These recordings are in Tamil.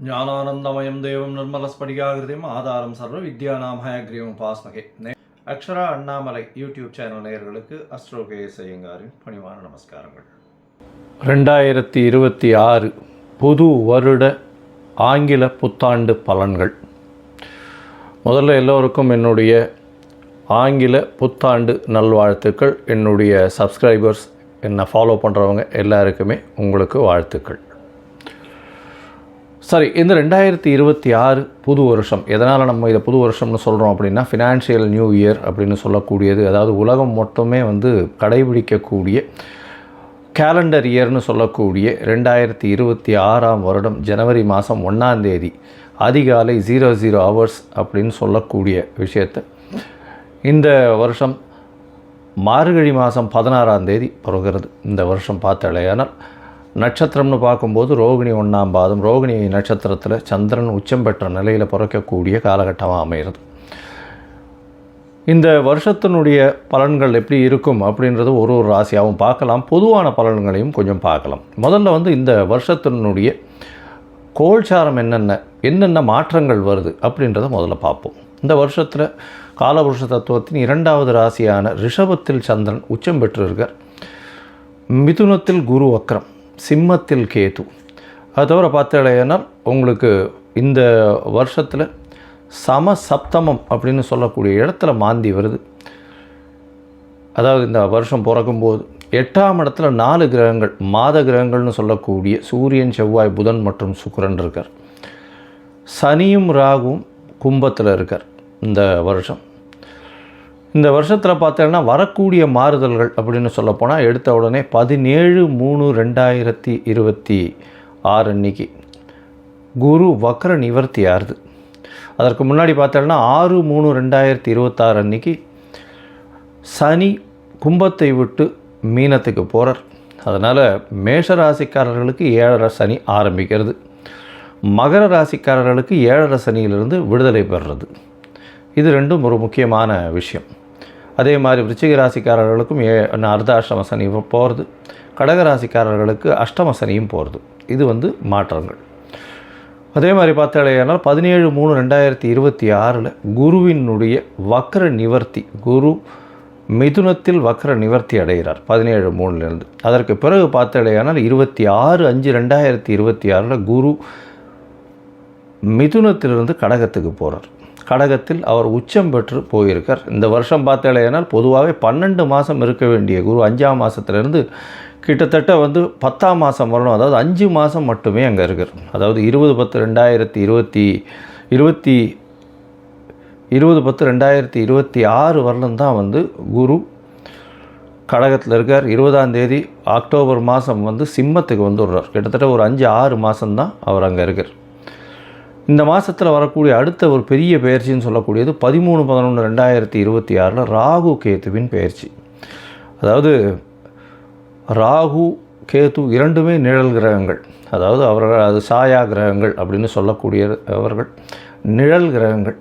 ஞானானந்தமயம் தேவம் நிர்மலஸ்படிகாகிருதியும் ஆதாரம் சர்வ வித்யானாம் ஹயக்ரீவம் உபாஸ்மகே. அக்ஷரா அண்ணாமலை யூடியூப் சேனல் நேயர்களுக்கு அஸ்ட்ரோ கேஎஸ் ஐயங்காரின் பணிவான நமஸ்காரங்கள். 2026 புது வருட ஆங்கில புத்தாண்டு பலன்கள். முதல்ல எல்லோருக்கும் என்னுடைய ஆங்கில புத்தாண்டு நல்வாழ்த்துக்கள். என்னுடைய சப்ஸ்கிரைபர்ஸ், என்னை ஃபாலோ பண்ணுறவங்க எல்லாருக்குமே உங்களுக்கு வாழ்த்துக்கள். சரி, இந்த 2026 புது வருஷம், எதனால் நம்ம இதை புது வருஷம்னு சொல்கிறோம் அப்படின்னா, ஃபினான்ஷியல் நியூ இயர் அப்படின்னு சொல்லக்கூடியது, அதாவது உலகம் மொத்தமே கடைபிடிக்கக்கூடிய கேலண்டர் இயர்னு சொல்லக்கூடிய 2026 வருடம் ஜனவரி மாதம் 1ஆம் தேதி அதிகாலை 00 ஹவர்ஸ் அப்படின்னு சொல்லக்கூடிய விஷயத்தை இந்த வருஷம் மார்கழி மாதம் 16ஆம் தேதி பிறகுறது. இந்த வருஷம் பார்த்தாலேயானால் நட்சத்திரம்னு பார்க்கும்போது ரோகிணி 1ஆம் பாதம், ரோகிணி நட்சத்திரத்தில் சந்திரன் உச்சம் பெற்ற நிலையில் பிறக்கக்கூடிய காலகட்டமாக அமைகிறது. இந்த வருஷத்தினுடைய பலன்கள் எப்படி இருக்கும் அப்படின்றது ஒரு ராசியாகவும் பார்க்கலாம், பொதுவான பலன்களையும் கொஞ்சம் பார்க்கலாம். முதல்ல இந்த வருஷத்தினுடைய கோல்சாரம் என்னென்ன மாற்றங்கள் வருது அப்படின்றத முதல்ல பார்ப்போம். இந்த வருஷத்தில் காலபுருஷ தத்துவத்தின் 2வது ராசியான ரிஷபத்தில் சந்திரன் உச்சம் பெற்றிருக்கார். மிதுனத்தில் குரு வக்ரம், சிம்மத்தில் கேது. அது தவிர பார்த்தாலேனால் உங்களுக்கு இந்த வருஷத்தில் சமசப்தமம் அப்படின்னு சொல்லக்கூடிய இடத்துல மாந்தி வருது. அதாவது இந்த வருஷம் பிறக்கும்போது 8ஆம் இடத்துல 4 கிரகங்கள், மாத கிரகங்கள்னு சொல்லக்கூடிய சூரியன், செவ்வாய், புதன் மற்றும் சுக்கிரன் இருக்கார். சனியும் ராகுவும் கும்பத்தில் இருக்கார். இந்த வருஷத்தில் பார்த்தீங்கன்னா வரக்கூடிய மாறுதல்கள் அப்படின்னு சொல்லப்போனால், எடுத்த உடனே 17/3/2026 அன்னைக்கு குரு வக்ர நிவர்த்தி ஆறுது. அதற்கு முன்னாடி பார்த்தோன்னா 6/3/2026 அன்னைக்கு சனி கும்பத்தை விட்டு மீனத்துக்கு போகிறார். அதனால் மேஷ ராசிக்காரர்களுக்கு 7.5 சனி ஆரம்பிக்கிறது. மகர ராசிக்காரர்களுக்கு 7.5 சனியிலிருந்து விடுதலை பெறுறது. இது ரெண்டும் ஒரு முக்கியமான விஷயம். அதே மாதிரி விருச்சிக ராசிக்காரர்களுக்கும் அர்த்தாஷ்டம சனி போகிறது. கடகராசிக்காரர்களுக்கு அஷ்டம சனியும் போகிறது. இது மாற்றங்கள். அதே மாதிரி பார்த்தாலேயானால் 17/3/2026 குருவினுடைய வக்ர நிவர்த்தி, குரு மிதுனத்தில் வக்ர நிவர்த்தி அடைகிறார் 17/3 அதற்கு பிறகு பார்த்தாலேயானால் 26/5/2026 குரு மிதுனத்திலிருந்து கடகத்துக்கு போகிறார். கடகத்தில் அவர் உச்சம் பெற்று போயிருக்கார். இந்த வருஷம் பார்த்தாலேயானால் பொதுவாகவே 12 மாதம் இருக்க வேண்டிய குரு 5ஆம் மாதத்துலேருந்து கிட்டத்தட்ட 10ஆம் மாதம் வரணும். அதாவது 5 மாதம் மட்டுமே அங்கே இருக்கார். அதாவது 20/10/2026 வரலும் தான் குரு கடகத்தில் இருக்கார். 20ஆம் தேதி அக்டோபர் மாதம் சிம்மத்துக்கு வந்துடுறார். கிட்டத்தட்ட ஒரு 5-6 மாதம்தான் அவர் அங்கே இருக்கார். இந்த மாதத்தில் வரக்கூடிய அடுத்த ஒரு பெரிய பயிற்சின்னு சொல்லக்கூடியது 13/11/2026 ராகு கேத்துவின் பயிற்சி. அதாவது ராகு கேத்து இரண்டுமே நிழல் கிரகங்கள். அதாவது அது சாயா கிரகங்கள் அப்படின்னு சொல்லக்கூடிய அவர்கள் நிழல் கிரகங்கள்.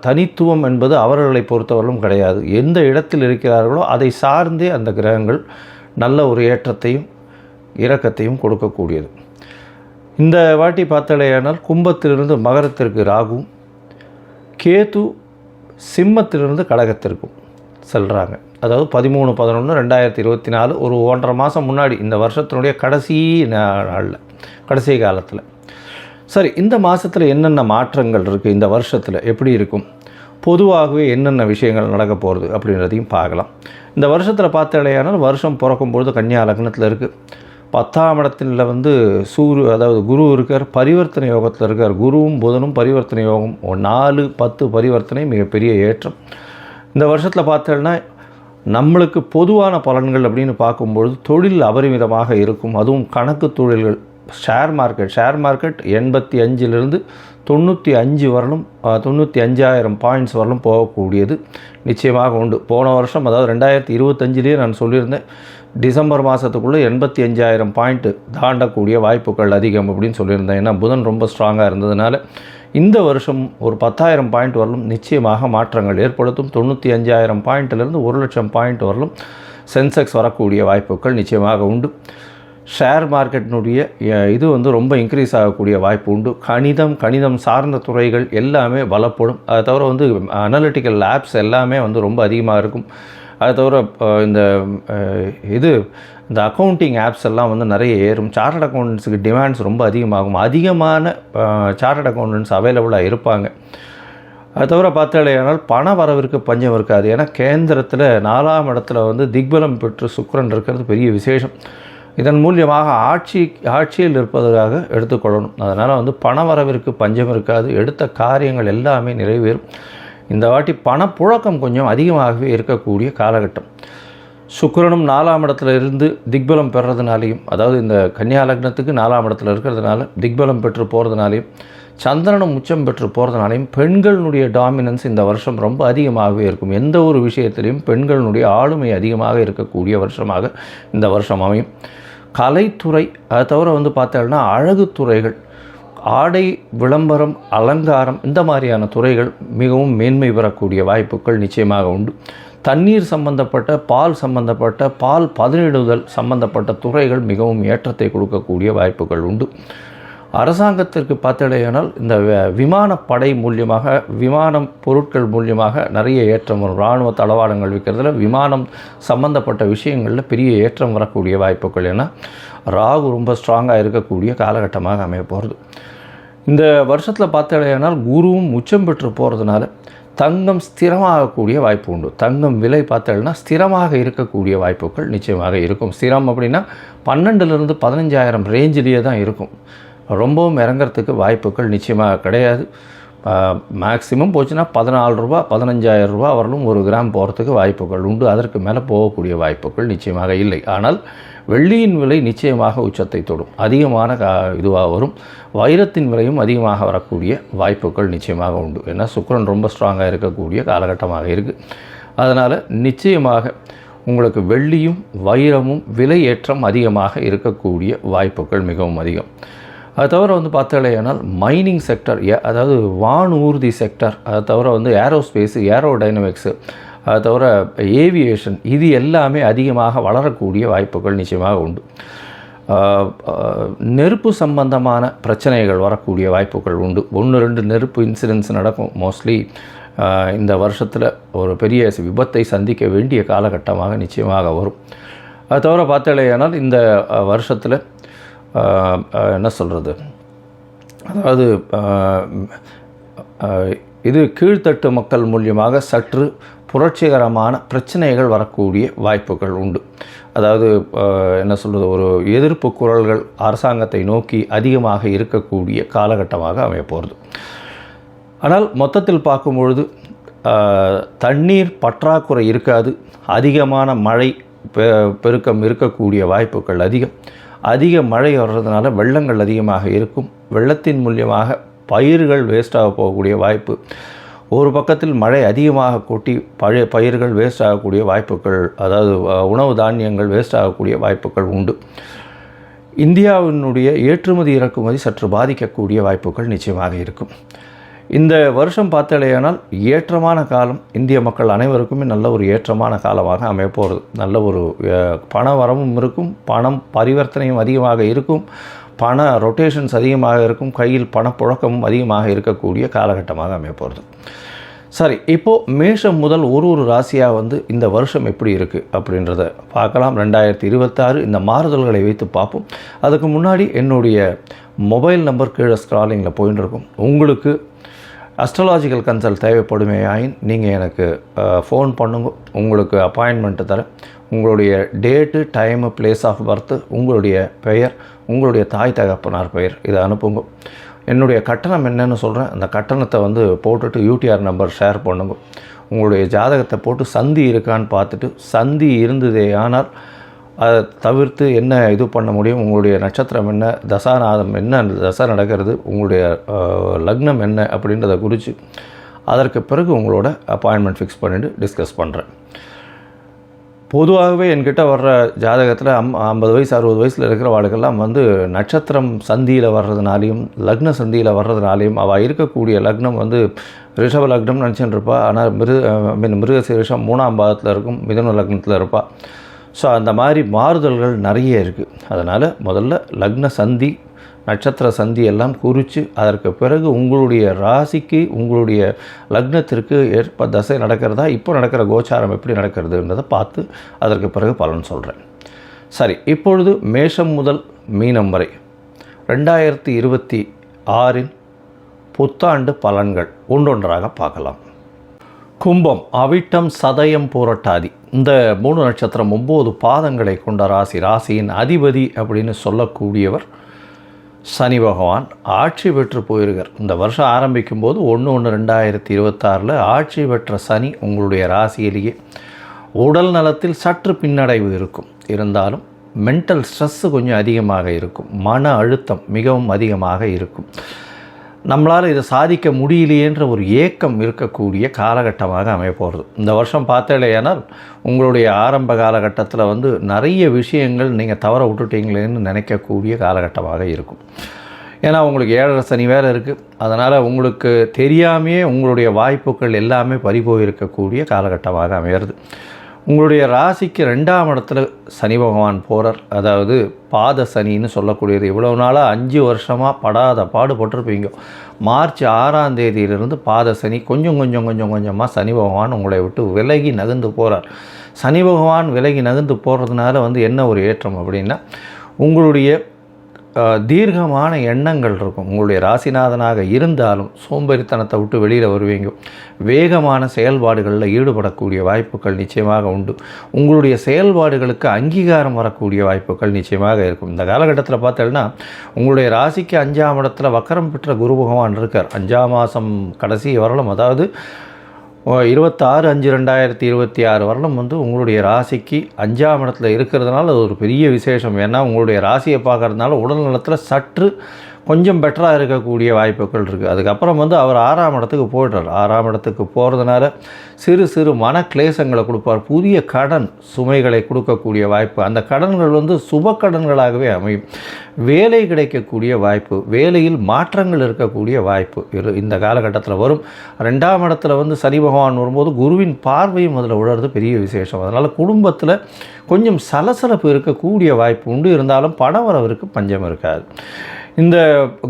தனித்துவம் என்பது அவர்களை பொறுத்தவரையிலும் கிடையாது. எந்த இடத்தில் இருக்கிறார்களோ அதை சார்ந்தே அந்த கிரகங்கள் நல்ல ஒரு ஏற்றத்தையும் இரக்கத்தையும் கொடுக்கக்கூடியது. இந்த வாட்டி பார்த்தாலேயானால் கும்பத்திலிருந்து மகரத்திற்கு ராகுவும், கேது சிம்மத்திலிருந்து கடகத்திற்கும் செல்கிறாங்க. அதாவது 13/11/2024 ஒரு 1.5 மாதம் முன்னாடி, இந்த வருஷத்தினுடைய கடைசி நாளில், கடைசி காலத்தில். சரி, இந்த மாதத்தில் என்னென்ன மாற்றங்கள் இருக்குது, இந்த வருஷத்தில் எப்படி இருக்கும், பொதுவாகவே என்னென்ன விஷயங்கள் நடக்க போகிறது அப்படின்றதையும் பார்க்கலாம். இந்த வருஷத்தில் பார்த்தாலேயானால் வருஷம் பிறக்கும்பொழுது கன்னியா லக்னத்தில் இருக்குது. 10ஆம் இடத்தில் அதாவது குரு இருக்கார், பரிவர்த்தனை யோகத்தில் இருக்கார். குருவும் புதனும் பரிவர்த்தனை யோகம், 4-10 பரிவர்த்தனை, மிகப்பெரிய ஏற்றம். இந்த வருஷத்தில் பார்த்தோன்னா நம்மளுக்கு பொதுவான பலன்கள் அப்படின்னு பார்க்கும்பொழுது தொழில் அபரிமிதமாக இருக்கும். அதுவும் கணக்கு தொழில்கள், ஷேர் மார்க்கெட் 85லிருந்து 95 வரலும் 95,000 பாயிண்ட்ஸ் வரலும் போகக்கூடியது நிச்சயமாக உண்டு. போன வருஷம், அதாவது 2025 நான் சொல்லியிருந்தேன், டிசம்பர் மாதத்துக்குள்ளே 85,000 பாயிண்ட்டு தாண்டக்கூடிய வாய்ப்புகள் அதிகம் அப்படின்னு சொல்லியிருந்தேன். ஏன்னா புதன் ரொம்ப ஸ்ட்ராங்காக இருந்ததுனால இந்த வருஷம் ஒரு 10,000 பாயிண்ட் வரலும் நிச்சயமாக மாற்றங்கள் ஏற்படுத்தும். 95,000 பாயிண்ட்டிலிருந்து 1,00,000 பாயிண்ட் வரலும் சென்செக்ஸ் வரக்கூடிய வாய்ப்புகள் நிச்சயமாக உண்டு. ஷேர் மார்க்கெட்டினுடைய இது வந்து ரொம்ப இன்க்ரீஸ் ஆகக்கூடிய வாய்ப்பு உண்டு. கணிதம் சார்ந்த துறைகள் எல்லாமே பலப்படும். அதை தவிர வந்து அனலிட்டிக்கல் ஆப்ஸ் எல்லாமே வந்து ரொம்ப அதிகமாக இருக்கும். அதை தவிர இந்த அக்கௌண்டிங் ஆப்ஸ் எல்லாம் வந்து நிறைய ஏறும். சார்ட்டர்ட் அக்கௌண்டன்ஸுக்கு டிமாண்ட்ஸ் ரொம்ப அதிகமாகும். அதிகமான சார்ட்டர்ட் அக்கௌண்டன்ஸ் அவைலபிளாக இருப்பாங்க. அது தவிர பார்த்தாலேயானால் பண வரவிற்கு பஞ்சம் இருக்காது. ஏன்னா கேந்திரத்தில் 4ஆம் இடத்துல வந்து திக்பலம் பெற்று சுக்கிரன் இருக்கிறது பெரிய விசேஷம். இதன் மூலியமாக ஆட்சியில் இருப்பதற்காக எடுத்துக்கொள்ளணும். அதனால் வந்து பண வரவிற்கு பஞ்சம் இருக்காது. எடுத்த காரியங்கள் எல்லாமே நிறைவேறும். இந்த வாட்டி பணப்புழக்கம் கொஞ்சம் அதிகமாகவே இருக்கக்கூடிய காலகட்டம். சுக்கிரனும் 4ஆம் இடத்துல இருந்து திக்பலம் பெறதுனாலையும், அதாவது இந்த கன்னியா லக்னத்துக்கு 4ஆம் இடத்துல இருக்கிறதுனால திக்பலம் பெற்று போகிறதுனாலையும், சந்திரனும் உச்சம் பெற்று போகிறதுனாலையும் பெண்களுடைய டாமினன்ஸ் இந்த வருஷம் ரொம்ப அதிகமாகவே இருக்கும். எந்த ஒரு விஷயத்திலையும் பெண்களுடைய ஆளுமை அதிகமாக இருக்கக்கூடிய வருஷமாக இந்த வருஷம் அமையும். கலைத்துறை, அதை தவிர வந்து பார்த்தோம்னா அழகு துறைகள், ஆடை விளம்பரம், அலங்காரம், இந்த மாதிரியான துறைகள் மிகவும் மேன்மை பெறக்கூடிய வாய்ப்புகள் நிச்சயமாக உண்டு. தண்ணீர் சம்பந்தப்பட்ட, பால் பதனிடுதல் சம்பந்தப்பட்ட துறைகள் மிகவும் ஏற்றத்தை கொடுக்கக்கூடிய வாய்ப்புகள் உண்டு. அரசாங்கத்திற்கு பார்த்தடையானால் இந்த விமானப்படை மூலியமாக, விமானம் பொருட்கள் மூலியமாக நிறைய ஏற்றம் வரும். இராணுவ தளவாடங்கள் விற்கிறதுல விமானம் சம்பந்தப்பட்ட விஷயங்களில் பெரிய ஏற்றம் வரக்கூடிய வாய்ப்புகள். ஏன்னா ராகு ரொம்ப ஸ்ட்ராங்காக இருக்கக்கூடிய காலகட்டமாக அமைய போகிறது. இந்த வருஷத்தில் பார்த்தடையானால் குருவும் உச்சம் பெற்று போகிறதுனால தங்கம் ஸ்திரமாகக்கூடிய வாய்ப்பு உண்டு. தங்கம் விலை பார்த்தோம்னா ஸ்திரமாக இருக்கக்கூடிய வாய்ப்புகள் நிச்சயமாக இருக்கும். ஸ்திரம் அப்படின்னா 12,000 to 15,000 ரேஞ்சிலேயே தான் இருக்கும். ரொம்பவும் இறங்கிறதுக்கு வாய்ப்புகள் நிச்சயமாக கிடையாது. மேக்ஸிமம் போச்சுன்னா 14 ரூபா 15,000 ரூபா வரலும் 1 கிராம் போகிறதுக்கு வாய்ப்புகள் உண்டு. அதற்கு மேலே போகக்கூடிய வாய்ப்புகள் நிச்சயமாக இல்லை. ஆனால் வெள்ளியின் விலை நிச்சயமாக உச்சத்தை தொடும், அதிகமான இதுவாக வரும். வைரத்தின் விலையும் அதிகமாக வரக்கூடிய வாய்ப்புகள் நிச்சயமாக உண்டு. ஏன்னா சுக்கிரன் ரொம்ப ஸ்ட்ராங்காக இருக்கக்கூடிய காலகட்டமாக இருக்குது. அதனால் நிச்சயமாக உங்களுக்கு வெள்ளியும் வைரமும் விலை ஏற்றம் அதிகமாக இருக்கக்கூடிய வாய்ப்புகள் மிகவும் அதிகம். அது தவிர வந்து பார்த்தாலேயானால் மைனிங் செக்டர், அதாவது வானூர்தி செக்டர், அதை தவிர வந்து ஏரோஸ்பேஸு, ஏரோடைனமிக்ஸு, அது தவிர ஏவியேஷன், இது எல்லாமே அதிகமாக வளரக்கூடிய வாய்ப்புகள் நிச்சயமாக உண்டு. நெருப்பு சம்பந்தமான பிரச்சனைகள் வரக்கூடிய வாய்ப்புகள் உண்டு. 1-2 நெருப்பு இன்சிடென்ட்ஸ் நடக்கும். மோஸ்ட்லி இந்த வருஷத்தில் ஒரு பெரிய விபத்தை சந்திக்க வேண்டிய காலகட்டமாக நிச்சயமாக வரும். அது தவிர பார்த்தாலேயானால் இந்த வருஷத்தில் என்ன சொல்கிறது, அதாவது இது கீழ்த்தட்டு மக்கள் மூலியமாக சற்று புரட்சிகரமான பிரச்சனைகள் வரக்கூடிய வாய்ப்புகள் உண்டு. அதாவது என்ன சொல்கிறது, ஒரு எதிர்ப்பு குரல்கள் அரசாங்கத்தை நோக்கி அதிகமாக இருக்கக்கூடிய காலகட்டமாக அமையப்போகிறது. ஆனால் மொத்தத்தில் பார்க்கும்பொழுது தண்ணீர் பற்றாக்குறை இருக்காது. அதிகமான மழை பெருக்கம் இருக்கக்கூடிய வாய்ப்புகள் அதிக மழை வர்றதுனால வெள்ளங்கள் அதிகமாக இருக்கும். வெள்ளத்தின் மூலியமாக பயிர்கள் வேஸ்டாக போகக்கூடிய வாய்ப்பு. ஒரு பக்கத்தில் மழை அதிகமாக கொட்டி பயிர்கள் வேஸ்ட் ஆகக்கூடிய வாய்ப்புகள், அதாவது உணவு தானியங்கள் வேஸ்ட் ஆகக்கூடிய வாய்ப்புகள் உண்டு. இந்தியாவினுடைய ஏற்றுமதி இறக்குமதி சற்று பாதிக்கக்கூடிய வாய்ப்புகள் நிச்சயமாக இருக்கும். இந்த வருஷம் பார்த்தாலேயானால் ஏற்றமான காலம், இந்திய மக்கள் அனைவருக்குமே நல்ல ஒரு ஏற்றமான காலமாக அமையப்போகிறது. நல்ல ஒரு பண வரவும் இருக்கும், பணம் பரிவர்த்தனையும் அதிகமாக இருக்கும், பண ரொட்டேஷன்ஸ் அதிகமாக இருக்கும், கையில் பணப்புழக்கமும் அதிகமாக இருக்கக்கூடிய காலகட்டமாக அமையப்போகிறது. சரி, இப்போது மேஷம் முதல் ஒரு ராசியாக வந்து இந்த வருஷம் எப்படி இருக்குது அப்படின்றத பார்க்கலாம். 2026 இந்த மாறுதல்களை வைத்து பார்ப்போம். அதுக்கு முன்னாடி என்னுடைய மொபைல் நம்பர் கீழே ஸ்க்ராலிங்கில் போயின்னு இருக்கும். உங்களுக்கு அஸ்ட்ராலாஜிக்கல் கன்சல்ட் தேவைப்படுமே ஆயின் நீங்கள் எனக்கு ஃபோன் பண்ணுங்க. உங்களுக்கு அப்பாயின்மெண்ட்டு தரேன். உங்களுடைய date, time, place of birth, உங்களுடைய பெயர், உங்களுடைய தாய் தகப்பனார் பெயர், இதை அனுப்புங்க. என்னுடைய கட்டணம் என்னன்னு சொல்கிறேன். அந்த கட்டணத்தை வந்து போட்டுட்டு யூடிஆர் நம்பர் ஷேர் பண்ணுங்க. உங்களுடைய ஜாதகத்தை போட்டு சந்தி இருக்கான்னு பார்த்துட்டு, சந்தி இருந்ததே ஆனால் அதை தவிர்த்து என்ன இது பண்ண முடியும், உங்களுடைய நட்சத்திரம் என்ன, தசாநாதம் என்ன, தசை நடக்கிறது, உங்களுடைய லக்னம் என்ன அப்படின்றத குறித்து அதற்கு பிறகு உங்களோட அப்பாயின்மெண்ட் ஃபிக்ஸ் பண்ணிவிட்டு டிஸ்கஸ் பண்ணுறேன். பொதுவாகவே என்கிட்ட வர்ற ஜாதகத்தில் 50 வயசு 60 வயசில் இருக்கிற வாழ்க்கெல்லாம் வந்து நட்சத்திரம் சந்தியில் வர்றதுனாலையும் லக்ன சந்தியில் வர்றதுனாலையும் அவள் இருக்கக்கூடிய லக்னம் வந்து ரிஷப லக்னம் நினச்சின்னு இருப்பாள். ஆனால் மிருகசீரிஷம் 3ஆம் பாதத்தில் இருக்கும், மிதுன லக்னத்தில் இருப்பாள். ஸோ அந்த மாதிரி மாறுதல்கள் நிறைய இருக்குது. அதனால் முதல்ல லக்ன சந்தி நட்சத்திர சந்தி எல்லாம் குறித்து அதற்கு பிறகு உங்களுடைய ராசிக்கு உங்களுடைய லக்னத்திற்கு ஏற்ப தசை நடக்கிறதா, இப்போ நடக்கிற கோச்சாரம் எப்படி நடக்கிறதுன்றதை பார்த்து அதற்கு பிறகு பலன் சொல்கிறேன். சரி, இப்பொழுது மேஷம் முதல் மீனம் வரை 2026 புத்தாண்டு பலன்கள் ஒன்றொன்றாக பார்க்கலாம். கும்பம், அவிட்டம், சதயம், பூரட்டாதி இந்த 3 நட்சத்திரம் 9 பாதங்களை கொண்ட ராசி. ராசியின் அதிபதி அப்படின்னு சொல்லக்கூடியவர் சனி பகவான். ஆட்சி பெற்று போயிருக்கார். இந்த வருஷம் ஆரம்பிக்கும் போது 1/1/2026 ஆட்சி பெற்ற சனி உங்களுடைய ராசியிலேயே. உடல் நலத்தில் சற்று பின்னடைவு இருக்கும். இருந்தாலும் மென்டல் ஸ்ட்ரெஸ்ஸு கொஞ்சம் அதிகமாக இருக்கும். மன அழுத்தம் மிகவும் அதிகமாக இருக்கும். நம்மளால் இதை சாதிக்க முடியலையேன்ற ஒரு ஏக்கம் இருக்கக்கூடிய காலகட்டமாக அமையப்போகிறது. இந்த வருஷம் பார்த்தேலையானால் உங்களுடைய ஆரம்ப காலகட்டத்தில் நிறைய விஷயங்கள் நீங்கள் தவற விட்டுட்டீங்களேன்னு நினைக்கக்கூடிய காலகட்டமாக இருக்கும். ஏன்னா உங்களுக்கு 7.5 சனி வேறு இருக்குது. அதனால் உங்களுக்கு தெரியாமையே உங்களுடைய வாய்ப்புகள் எல்லாமே பறிபோயிருக்கக்கூடிய காலகட்டமாக அமையிறது. உங்களுடைய ராசிக்கு 2ஆம் இடத்துல சனி பகவான் போகிறார். அதாவது பாத சனின்னு சொல்லக்கூடியது. இவ்வளோ நாளாக 5 வருஷமாக படாத பாடுபட்டிருப்பீங்க. மார்ச் 6ஆம் தேதியிலிருந்து பாத சனி கொஞ்சமாக சனி பகவான் உங்களை விட்டு விலகி நகர்ந்து போகிறார். சனி பகவான் விலகி நகர்ந்து போகிறதுனால என்ன ஒரு ஏற்றம் அப்படின்னா, உங்களுடைய தீர்க்கமான எண்ணங்கள் இருக்கும். உங்களுடைய ராசிநாதனாக இருந்தாலும் சோம்பேறித்தனத்தை விட்டு வெளியில் வருவீங்க. வேகமான செயல்பாடுகளில் ஈடுபடக்கூடிய வாய்ப்புகள் நிச்சயமாக உண்டு. உங்களுடைய செயல்பாடுகளுக்கு அங்கீகாரம் வரக்கூடிய வாய்ப்புகள் நிச்சயமாக இருக்கும். இந்த காலகட்டத்தில் பார்த்தோன்னா உங்களுடைய ராசிக்கு 5ஆம் இடத்துல வக்கரம் பெற்ற குரு பகவான் இருக்கார். 5ஆம் மாதம் கடைசி வரலும், அதாவது 26/5/2026 வரலும் உங்களுடைய ராசிக்கு 5ஆம் இடத்துல இருக்கிறதுனால அது ஒரு பெரிய விசேஷம். ஏன்னா உங்களுடைய ராசியை பார்க்கறதுனால உடல் நலத்தில் சற்று கொஞ்சம் பெட்டராக இருக்கக்கூடிய வாய்ப்புகள் இருக்குது. அதுக்கப்புறம் அவர் 6ஆம் இடத்துக்கு போய்டுறார். 6ஆம் இடத்துக்கு போகிறதுனால சிறு சிறு மன கிளேசங்களை கொடுப்பார். புதிய கடன் சுமைகளை கொடுக்கக்கூடிய வாய்ப்பு. அந்த கடன்கள் சுப கடன்களாகவே அமையும். வேலை கிடைக்கக்கூடிய வாய்ப்பு, வேலையில் மாற்றங்கள் இருக்கக்கூடிய வாய்ப்பு இந்த காலகட்டத்தில் வரும். 2ஆம் இடத்துல சனி பகவான் வரும்போது குருவின் பார்வையும் அதில் விழுறது பெரிய விசேஷம். அதனால் குடும்பத்தில் கொஞ்சம் சலசலப்பு இருக்கக்கூடிய வாய்ப்பு உண்டு. இருந்தாலும் பணவரவிற்கு பஞ்சம் இருக்காது. இந்த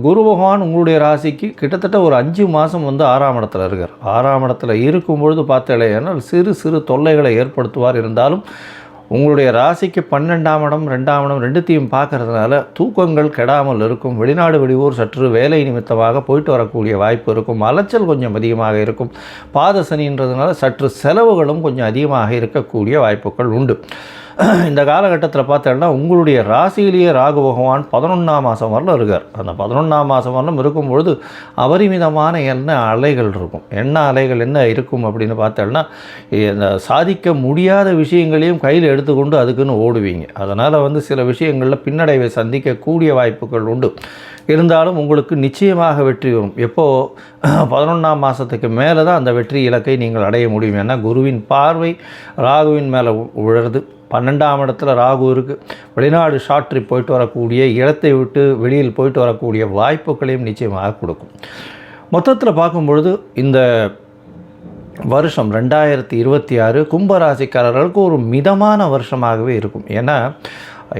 குரு பகவான் உங்களுடைய ராசிக்கு கிட்டத்தட்ட ஒரு 5 மாதம் 6ஆம் இடத்துல இருக்கார். 6ஆம் இடத்துல இருக்கும்பொழுது பார்த்தேனால் சிறு சிறு தொல்லைகளை ஏற்படுத்துவார். இருந்தாலும் உங்களுடைய ராசிக்கு 12ஆம் இடம் 2ஆம் இடம் ரெண்டுத்தையும் பார்க்கறதுனால தூக்கங்கள் கெடாமல் இருக்கும். வெளிநாடு வெளியூர் சற்று வேலை நிமித்தமாக போயிட்டு வரக்கூடிய வாய்ப்பு இருக்கும். அலைச்சல் கொஞ்சம் அதிகமாக இருக்கும். பாத சனின்றதுனால சற்று செலவுகளும் கொஞ்சம் அதிகமாக இருக்கக்கூடிய வாய்ப்புகள் உண்டு. இந்த காலகட்டத்தில் பார்த்தோன்னா உங்களுடைய ராசியிலேயே ராகு பகவான் 11ஆம் மாதம் வரலும் இருக்கார். அந்த 11ஆம் மாதம் வரலும் இருக்கும்பொழுது அபரிமிதமான அலைகள் இருக்கும். அலைகள் என்ன இருக்கும் அப்படின்னு பார்த்தோன்னா, இந்த சாதிக்க முடியாத விஷயங்களையும் கையில் எடுத்துக்கொண்டு அதுக்குன்னு ஓடுவீங்க. அதனால் சில விஷயங்களில் பின்னடைவை சந்திக்கக்கூடிய வாய்ப்புகள் உண்டு. இருந்தாலும் உங்களுக்கு நிச்சயமாக வெற்றி வரும். எப்போது 11ஆம் மாதத்துக்கு மேலே தான் அந்த வெற்றி இலக்கை நீங்கள் அடைய முடியும். ஏன்னா குருவின் பார்வை ராகுவின் மேலே விழுறது. 12ஆம் இடத்துல ராகு இருக்குது. வெளிநாடு ஷார்ட் ட்ரிப் போயிட்டு வரக்கூடிய, இடத்தை விட்டு வெளியில் போயிட்டு வரக்கூடிய வாய்ப்புகளையும் நிச்சயமாக கொடுக்கும். மொத்தத்தில் பார்க்கும்பொழுது இந்த வருஷம் 2026 கும்பராசிக்காரர்களுக்கு ஒரு மிதமான வருஷமாகவே இருக்கும். ஏன்னா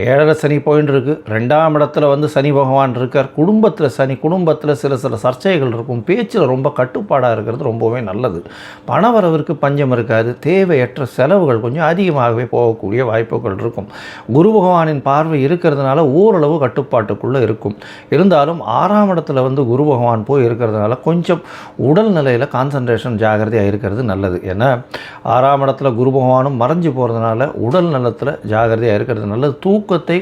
7.5 சனி போயின்னு இருக்குது. 2ஆம் இடத்துல சனி பகவான் இருக்கார். குடும்பத்தில் சில சர்ச்சைகள் இருக்கும். பேச்சில் ரொம்ப கட்டுப்பாடாக இருக்கிறது ரொம்பவே நல்லது. பணவரவிற்கு பஞ்சம் இருக்காது. தேவையற்ற செலவுகள் கொஞ்சம் அதிகமாகவே போகக்கூடிய வாய்ப்புகள் இருக்கும். குரு பகவானின் பார்வை இருக்கிறதுனால ஓரளவு கட்டுப்பாட்டுக்குள்ளே இருக்கும். இருந்தாலும் 6ஆம் இடத்துல குரு பகவான் போய் இருக்கிறதுனால கொஞ்சம் உடல் நிலையில் கான்சன்ட்ரேஷன் ஜாகிரதையாக இருக்கிறது நல்லது. ஏன்னா 6ஆம் இடத்துல குரு பகவானும் மறைஞ்சு போகிறதுனால உடல் நலத்தில் ஜாகிரதையாக இருக்கிறது நல்லது. தூக்கத்தை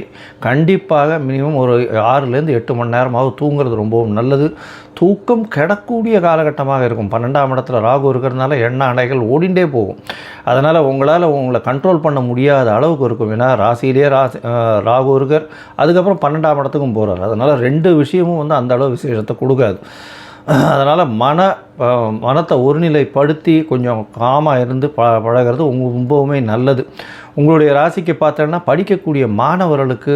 கண்டிப்பாக மினிமம் ஒரு 6லேருந்து 8 மணி நேரமாவது தூங்குறது ரொம்பவும் நல்லது. தூக்கம் கெடக்கூடிய காலகட்டமாக இருக்கும். 12ஆம் இடத்துல ராகு இருக்கிறதுனால அலைகள் ஓடிண்டே போகும். அதனால் உங்களை கண்ட்ரோல் பண்ண முடியாத அளவுக்கு இருக்கும். ஏன்னா ராசியிலேயே ராகு இருக்கார். அதுக்கப்புறம் 12ஆம் இடத்துக்கும் போகிறார். அதனால் 2 விஷயமும் அந்த அளவு விசேஷத்தை கொடுக்காது. அதனால் மனத்தை ஒருநிலைப்படுத்தி கொஞ்சம் காமாக இருந்து பழகிறது ரொம்பவுமே நல்லது. உங்களுடைய ராசிக்கு பார்த்தோன்னா படிக்கக்கூடிய மாணவர்களுக்கு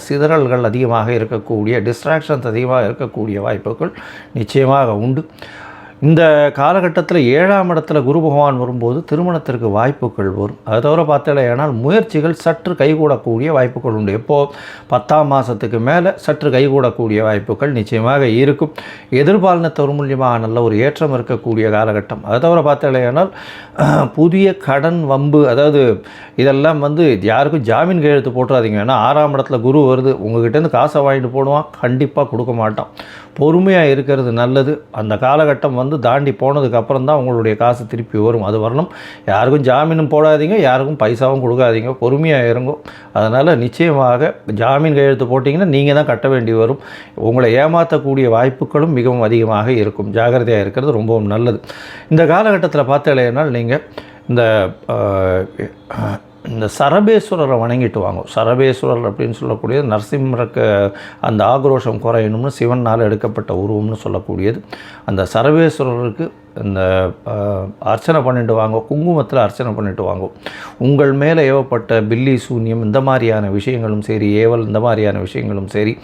சிதறல்கள் அதிகமாக இருக்கக்கூடிய, டிஸ்ட்ராக்ஷன்ஸ் அதிகமாக இருக்கக்கூடிய வாய்ப்புகள் நிச்சயமாக உண்டு. இந்த காலகட்டத்தில் 7ஆம் இடத்துல குரு பகவான் வரும்போது திருமணத்திற்கு வாய்ப்புகள் வரும். அதை தவிர பார்த்தலையானால் முயற்சிகள் சற்று கைகூடக்கூடிய வாய்ப்புகள் உண்டு. எப்போது 10ஆம் மாதத்துக்கு மேலே சற்று கைகூடக்கூடிய வாய்ப்புகள் நிச்சயமாக இருக்கும். எதிர்பாலினத்தவர் மூலியமாக நல்ல ஒரு ஏற்றம் இருக்கக்கூடிய காலகட்டம். அதை தவிர பார்த்தலையானால் புதிய கடன் வம்பு, அதாவது இதெல்லாம் யாருக்கும் ஜாமீன் கையெழுத்து போட்டுறாதீங்க. ஏன்னா 6ஆம் இடத்துல குரு வருது, உங்கள்கிட்டேருந்து காசை வாங்கிட்டு போடுவான், கண்டிப்பாக கொடுக்க மாட்டான். பொறுமையாக இருக்கிறது நல்லது. அந்த காலகட்டம் தாண்டி போனதுக்கப்புறம் தான் உங்களுடைய காசு திருப்பி வரும். அது வரணும். யாருக்கும் ஜாமீனும் போடாதீங்க, யாருக்கும் பைசாவும் கொடுக்காதீங்க, பொறுமையாக இருங்கும். அதனால் நிச்சயமாக ஜாமீன் கையெழுத்து போட்டிங்கன்னா நீங்கள் தான் கட்ட வேண்டி வரும். உங்களை ஏமாற்றக்கூடிய வாய்ப்புகளும் மிகவும் அதிகமாக இருக்கும். ஜாகிரதையாக இருக்கிறது ரொம்பவும் நல்லது. இந்த காலகட்டத்தில் பார்த்தலைனால் நீங்கள் இந்த சரபேஸ்வரரை வணங்கிட்டு வாங்க. சரபேஸ்வரர் அப்படின்னு சொல்லக்கூடியது நரசிம்மருக்கு அந்த ஆக்ரோஷம் குறையணும்னு சிவனால் எடுக்கப்பட்ட உருவம்னு சொல்லக்கூடியது. அந்த சரபேஸ்வரருக்கு இந்த அர்ச்சனை பண்ணிட்டு வாங்க, குங்குமத்தில் அர்ச்சனை பண்ணிட்டு வாங்க. உங்கள் மேலே ஏவப்பட்ட பில்லி சூன்யம் இந்த மாதிரியான விஷயங்களும் சரி, ஏவல் இந்த மாதிரியான விஷயங்களும் சரி,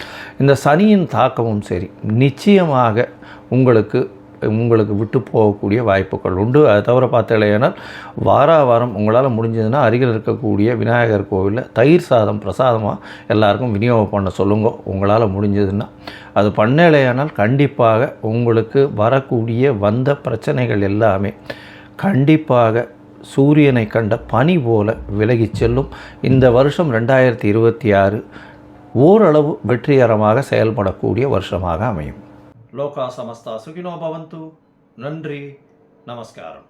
இந்த சனியின் தாக்கமும் சரி, நிச்சயமாக உங்களுக்கு விட்டு போகக்கூடிய வாய்ப்புகள் உண்டு. அதை தவிர பார்த்தலையானால் வாரம் உங்களால் முடிஞ்சதுன்னா அருகில் இருக்கக்கூடிய விநாயகர் கோவிலில் தயிர் சாதம் பிரசாதமாக எல்லாருக்கும் விநியோகம் பண்ண சொல்லுங்க. உங்களால் முடிஞ்சதுன்னா அது பண்ணலையானால் கண்டிப்பாக உங்களுக்கு வரக்கூடிய வந்த பிரச்சனைகள் எல்லாமே கண்டிப்பாக சூரியனை கண்ட பனி போல விலகி செல்லும். இந்த வருஷம் 2026 ஓரளவு வெற்றிகரமாக செயல்படக்கூடிய வருஷமாக அமையும். லோகா சமஸ்தா சுகினோ பவந்து. நன்றி, நமஸ்காரம்.